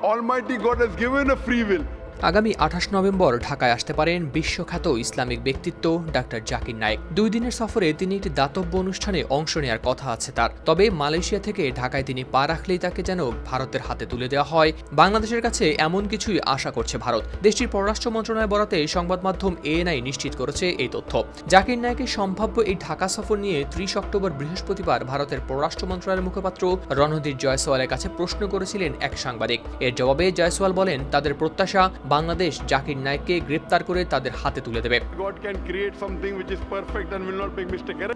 Almighty God has given a free will. আগামী 28 November ঢাকায় আসতে পারেন বিশ্বখ্যাত ইসলামিক ব্যক্তিত্ব ডাক্তার জাকির নায়েক। 2 দিনের সফরে তিনি একটি দাতব্য অনুষ্ঠানে অংশ নেওয়ার কথা আছে তার। তবে মালয়েশিয়া থেকে ঢাকায় তিনি পা রাখলেই তাকে যেন ভারতের হাতে তুলে দেওয়া হয়, বাংলাদেশের কাছে এমন কিছুই আশা করছে ভারত। দেশটির পররাষ্ট্র মন্ত্রণালয় বরাতে সংবাদ মাধ্যম এএনআই নিশ্চিত করেছে এই তথ্য। জাকির নায়েকের সম্ভাব্য এই ঢাকা সফর নিয়ে 30 অক্টোবর বৃহস্পতিবার ভারতের পররাষ্ট্র মন্ত্রণালয়ের মুখপাত্র রণধীর জয়সওয়ালের কাছে প্রশ্ন করেছিলেন এক সাংবাদিক। এর জবাবে জয়সওয়াল বলেন, তাদের প্রত্যাশা বাংলাদেশ জাকির নায়েককে গ্রেপ্তার করে তাদের হাতে তুলে দেবে।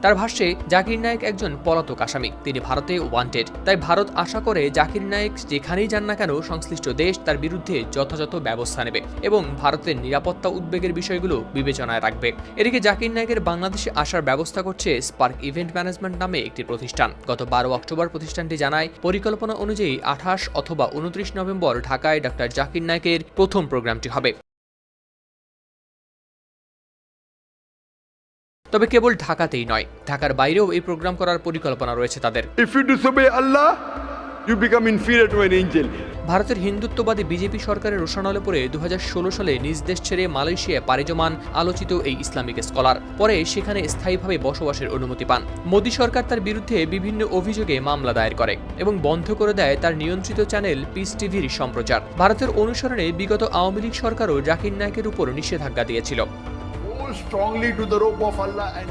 তার ভাষ্যে জাকির নায়েক একজন পলাতক আসামি, তিনি ভারতে ওয়ান্টেড। তাই ভারত আশা করে জাকির নায়েক যেখানেই যান না কেন সংশ্লিষ্ট দেশ তার বিরুদ্ধে যথাযথ ব্যবস্থা নেবে এবং ভারতের নিরাপত্তা উদ্বেগের বিষয়গুলো বিবেচনায় রাখবে। এদিকে জাকির নায়েকের বাংলাদেশে আসার ব্যবস্থা করছে স্পার্ক ইভেন্ট ম্যানেজমেন্ট নামে একটি প্রতিষ্ঠান। গত 12 অক্টোবর প্রতিষ্ঠানটি জানায়, পরিকল্পনা অনুযায়ী 28 অথবা 29 নভেম্বর ঢাকায় ডাক্তার জাকির নায়েকের প্রথম প্রোগ্রামটি হবে। তবে কেবল ঢাকাতেই নয়, ঢাকার বাইরেও এই প্রোগ্রাম করার পরিকল্পনা রয়েছে তাদের। If you disobey Allah, you become inferior to an angel. ভারতের হিন্দুত্ববাদী বিজেপি সরকারের রোষানলে পরে 2016 সালে নিজ দেশ ছেড়ে মালয়েশিয়ায় পাড়ি জমান আলোচিত এই ইসলামিক স্কলার পরে সেখানে স্থায়ীভাবে বসবাসের অনুমতি পান। মোদী সরকার তার বিরুদ্ধে বিভিন্ন অভিযোগে মামলা দায়ের করে এবং বন্ধ করে দেয় তার নিয়ন্ত্রিত চ্যানেল পিস টিভির সম্প্রচার। ভারতের অনুসরণে বিগত আওয়ামী লীগ সরকারও জাকির নায়েকের উপর নিষেধাজ্ঞা দিয়েছিল। Strongly to the rope of Allah and